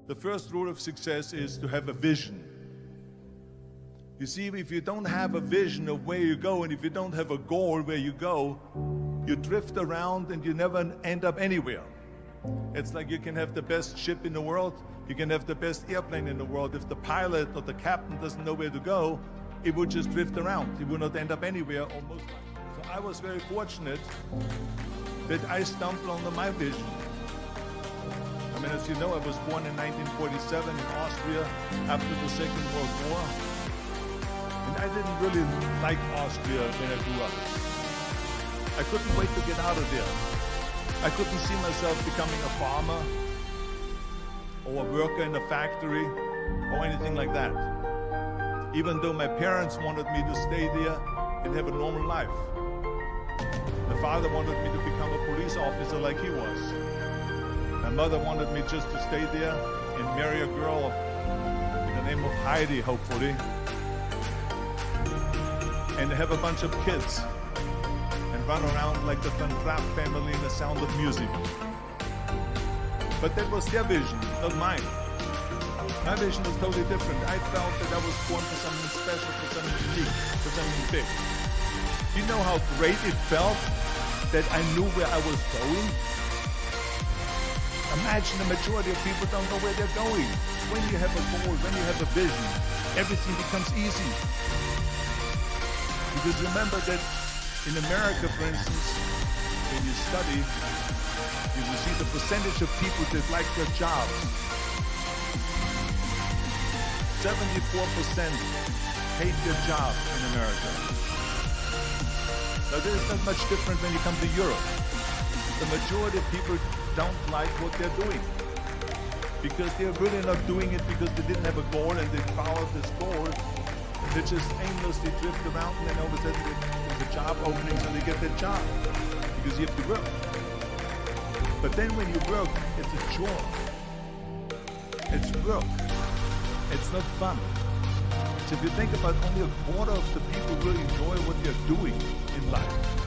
The first rule of success is to have a vision. You see, if you don't have a vision of where you go, and if you don't have a goal where you go, you drift around and you never end up anywhere. It's like you can have the best ship in the world, you can have the best airplane in the world. If the pilot or the captain doesn't know where to go, it would just drift around. It would not end up anywhere almost. So I was very fortunate that I stumbled onto my vision. I mean, as you know, I was born in 1947 in Austria after the Second World War. And I didn't really like Austria when I grew up. I couldn't wait to get out of there. I couldn't see myself becoming a farmer or a worker in a factory or anything like that. Even though my parents wanted me to stay there and have a normal life. My father wanted me to become a police officer like he was. My mother wanted me just to stay there and marry a girl in the name of Heidi, hopefully, and have a bunch of kids and run around like the Van Trapp family in The Sound of Music. But that was their vision, not mine. My vision was totally different. I felt that I was born for something special, for something unique, for something big. You know how great it felt that I knew where I was going? Imagine the majority of people don't know where they're going. When you have a goal, when you have a vision, everything becomes easy. Because remember that in America, for instance, when you study, you will see the percentage of people that like their jobs. 74% hate their job in America. Now there's not much different when you come to Europe. The majority of people don't like what they're doing because they're really not doing it because they didn't have a goal and they followed this goal. They just aimlessly drift around and then all of a sudden there's a job opening so they get that job because you have to work. But then when you work, it's a chore. It's work. It's not fun. So if you think about only a quarter of the people really enjoy what they're doing in life.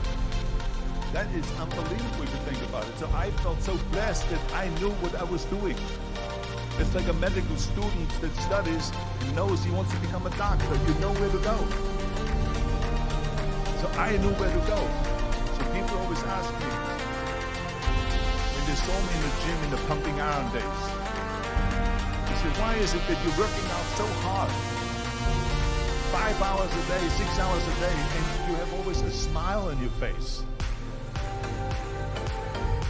That is unbelievable if you think about it. So I felt so blessed that I knew what I was doing. It's like a medical student that studies and knows he wants to become a doctor. You know where to go. So I knew where to go. So people always ask me, when they saw me in the gym in the pumping iron days, they said, why is it that you're working out so hard? 5 hours a day, 6 hours a day, and you have always a smile on your face.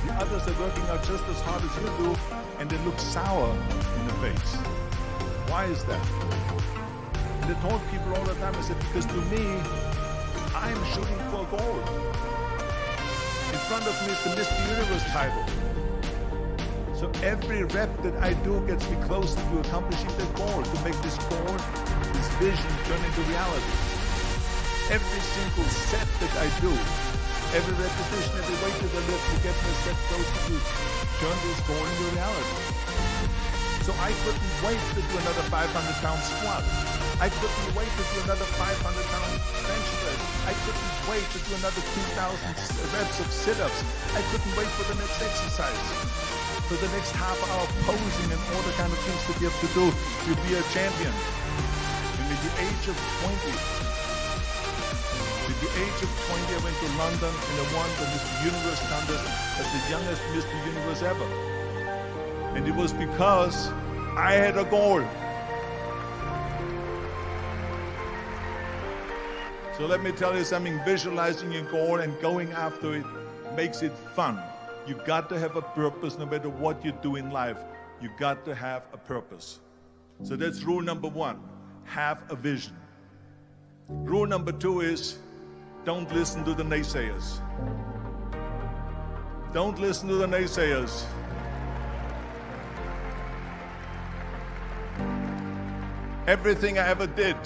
The others are working out just as hard as you do, and they look sour in the face. Why is that? And I told people all the time, I said, because to me, I'm shooting for a goal. In front of me is the Mr. Universe title. So every rep that I do gets me closer to accomplishing that goal, to make this goal, this vision turn into reality. Every single set that I do, every repetition, every weight that I lift to get me a step closer to turn this goal into reality. So I couldn't wait to do another 500-pound squat. I couldn't wait to do another 500-pound bench press. I couldn't wait to do another 2,000 reps of sit-ups. I couldn't wait for the next exercise, for the next half hour posing and all the kind of things that you have to do to be a champion. And at the age of 20, I went to London and I won the Mr. Universe contest as the youngest Mr. Universe ever. And it was because I had a goal. So let me tell you something, visualizing your goal and going after it makes it fun. You got to have a purpose no matter what you do in life. You got to have a purpose. So that's rule number 1, have a vision. Rule number 2 is, don't listen to the naysayers. Don't listen to the naysayers. Everything I ever did,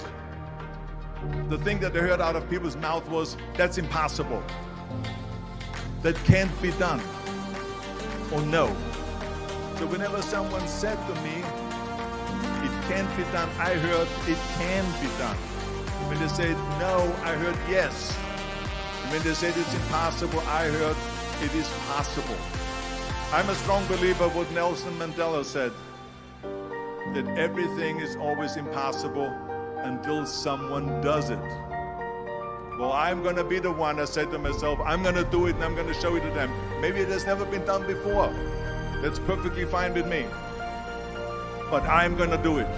the thing that I heard out of people's mouth was, that's impossible. That can't be done. Or no. So whenever someone said to me, it can't be done, I heard, it can be done. When they said no, I heard yes. And when they said it's impossible, I heard it is possible. I'm a strong believer of what Nelson Mandela said. that everything is always impossible until someone does it. Well, I'm going to be the one, I said to myself, I'm going to do it and I'm going to show it to them. Maybe it has never been done before. That's perfectly fine with me. But I'm going to do it.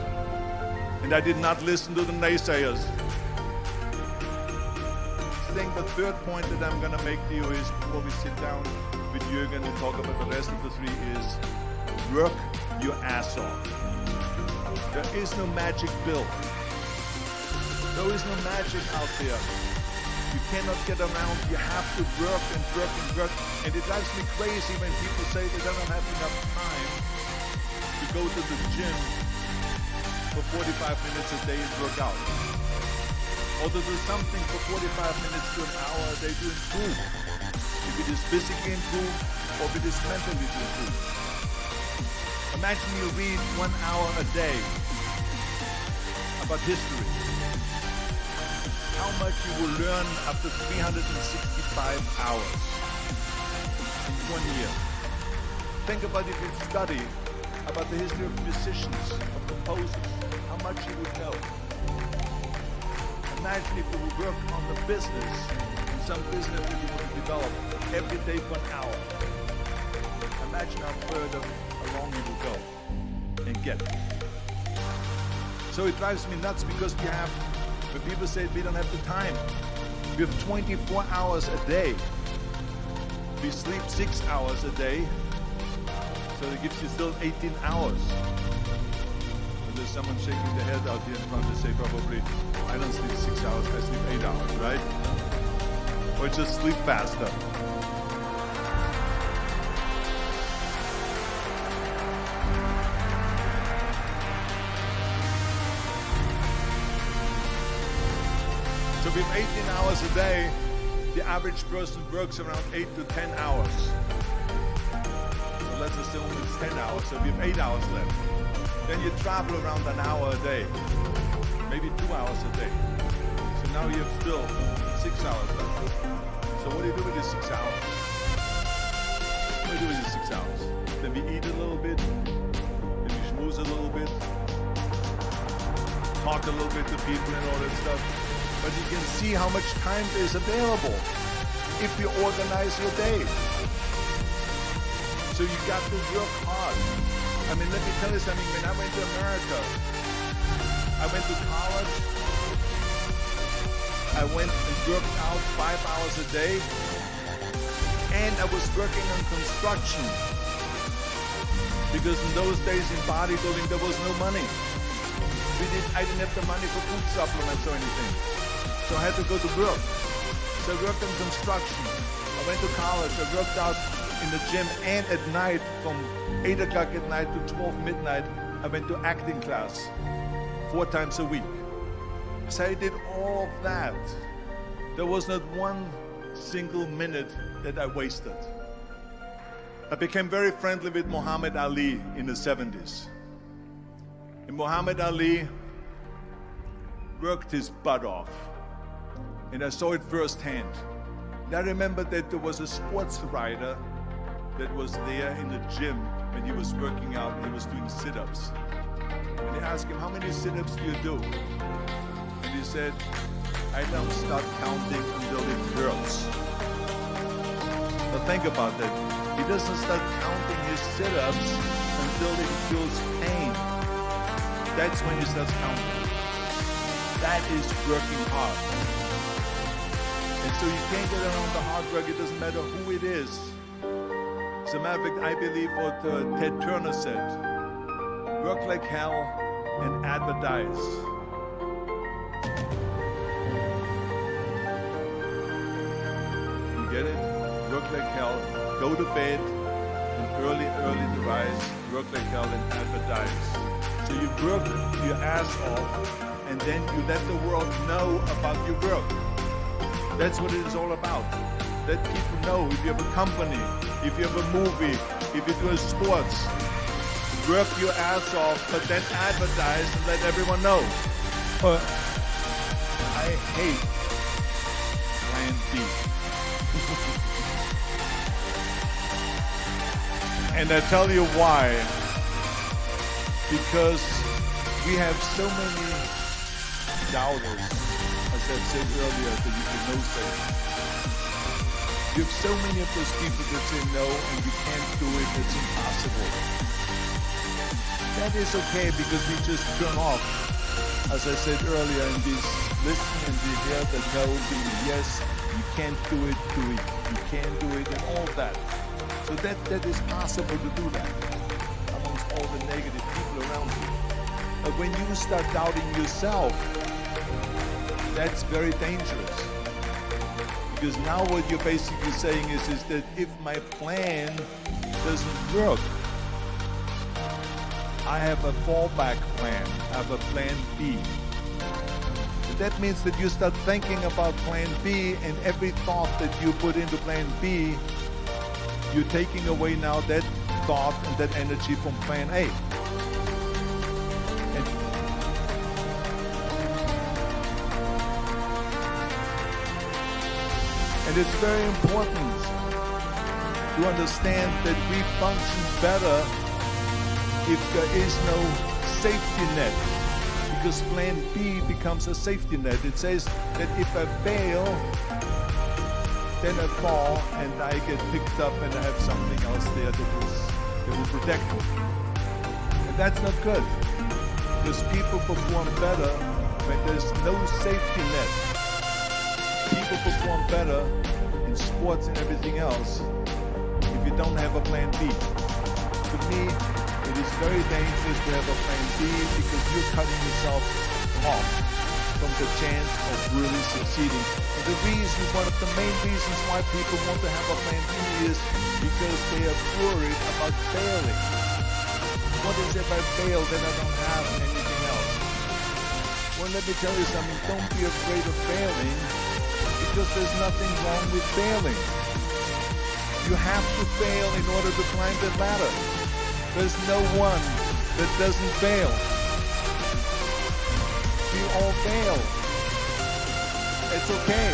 And I did not listen to the naysayers. I think the third point that I'm going to make to you is, before we sit down with Jürgen and talk about the rest of the three, is work your ass off. There is no magic pill. There is no magic out there. You cannot get around. You have to work and work and work. And it drives me crazy when people say they don't have enough time to go to the gym for 45 minutes a day and work out. Or to do something for 45 minutes to an hour a day to improve. If it is physically improve or if it is mentally to improve. Imagine you read 1 hour a day about history. How much you will learn after 365 hours in 1 year. Think about if you study about the history of musicians, of composers, how much you would know. Imagine if you would work on the business, in some business that you would develop every day for an hour. Imagine how further along you will go and get. So it drives me nuts because we have, when people say we don't have the time, we have 24 hours a day. We sleep 6 hours a day, so it gives you still 18 hours. And there's someone shaking their head out here in front to say probably, I don't sleep 6 hours, I sleep 8 hours, right? Or just sleep faster. So we have 18 hours a day. The average person works around 8 to 10 hours. So let's assume it's 10 hours, so we have 8 hours left. Then you travel around an hour a day, maybe 2 hours a day. So now you have still 6 hours left. So what do you do with these 6 hours? What do you do with these 6 hours? Then we eat a little bit, then we schmooze a little bit, talk a little bit to people and all that stuff. But you can see how much time is available if you organize your day. So you got to work hard. I mean, let me tell you something. When I went to America, I went to college. I went and worked out 5 hours a day. And I was working on construction. Because in those days in bodybuilding, there was no money. I didn't have the money for food supplements or anything. So I had to go to work. So I worked on construction. I went to college. I worked out in the gym, and at night, from 8 o'clock at night to 12 midnight, I went to acting class 4 times a week. So I did all of that. There was not one single minute that I wasted. I became very friendly with Muhammad Ali in the 70s. And Muhammad Ali worked his butt off. And I saw it firsthand. And I remember that there was a sports writer that was there in the gym when he was working out and he was doing sit-ups. And they asked him, how many sit-ups do you do? And he said, I don't start counting until it hurts. Now think about that. He doesn't start counting his sit-ups until he feels pain. That's when he starts counting. That is working hard. And so you can't get around the hard work. It doesn't matter who it is. As a matter of fact, I believe what Ted Turner said. Work like hell and advertise. You get it? Work like hell. Go to bed and early to rise. Work like hell and advertise. So you work your ass off and then you let the world know about your work. That's what it is all about. Let people know if you have a company, if you have a movie, if you're doing sports. Work your ass off, but then advertise and let everyone know. I hate Plan B. And I tell you why. Because We have so many doubters, as I said earlier, that you can know things. You have so many of those people that say no and you can't do it, it's impossible. That is okay because we just turn off, as I said earlier, and we listen and we hear the no being yes, you can't do it, you can't do it, and all that. So that is possible to do that amongst all the negative people around you. But when you start doubting yourself, that's very dangerous. Because now what you're basically saying is that if my plan doesn't work, I have a fallback plan, I have a plan B. And that means that you start thinking about plan B, and every thought that you put into plan B, you're taking away now that thought and that energy from plan A. And it's very important to understand that we function better if there is no safety net, because plan B becomes a safety net. It says that if I fail, then I fall and I get picked up and I have something else there that will protect me. And that's not good, because people perform better when there's no safety net. People perform better in sports and everything else if you don't have a plan B. To me, it is very dangerous to have a plan B because you're cutting yourself off from the chance of really succeeding. And the reason, one of the main reasons why people want to have a plan B is because they are worried about failing. What is if I fail, then I don't have anything else? Well, let me tell you something, don't be afraid of failing, because there's nothing wrong with failing. You have to fail in order to climb the ladder. There's no one that doesn't fail. We all fail. It's okay.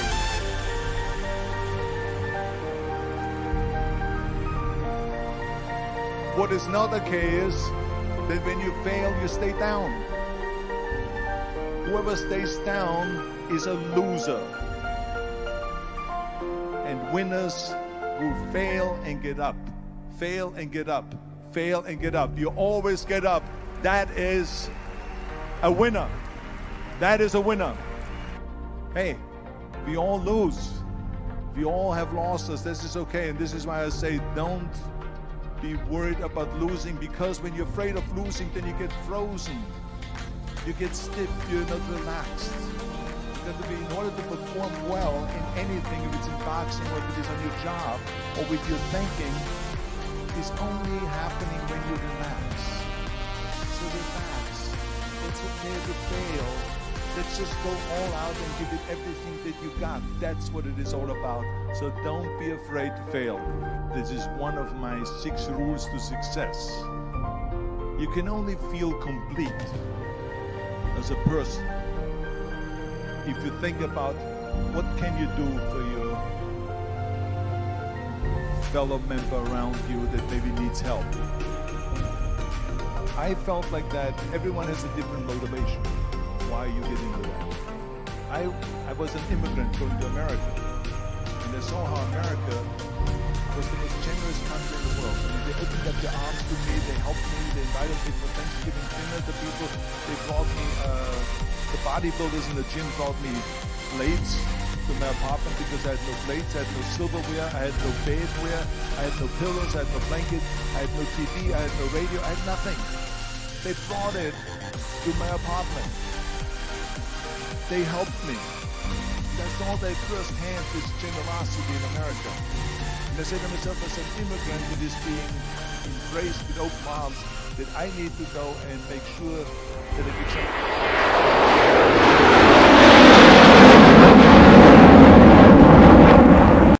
What is not okay is that when you fail, you stay down. Whoever stays down is a loser. And winners will fail and get up, fail and get up, fail and get up. You always get up. That is a winner. That is a winner. Hey, we all lose. We all have losses. This is okay. And this is why I say don't be worried about losing, because when you're afraid of losing, then you get frozen. You get stiff. You're not relaxed. In order to perform well in anything, if it's in boxing or if it is on your job or with your thinking, is only happening when you relax. So relax. It's okay to fail. Let's just go all out and give it everything that you got. That's what it is all about. So don't be afraid to fail. This is one of my 6 rules to success. You can only feel complete as a person if you think about what can you do for your fellow member around you that maybe needs help. I felt like that everyone has a different motivation. Why you get into that? I was an immigrant going to America, and I saw how America was the most generous country in the world. I mean, they opened up their arms to me, they helped me, they invited me for Thanksgiving dinner. The people, they brought me the bodybuilders in the gym brought me plates to my apartment because I had no plates, I had no silverware, I had no bedware, I had no pillows, I had no blanket, I had no TV, I had no radio, I had nothing. They brought it to my apartment. They helped me. I saw that firsthand, this generosity in America. And I said to myself, as an immigrant that is being embraced with open arms, that I need to go and make sure that I give some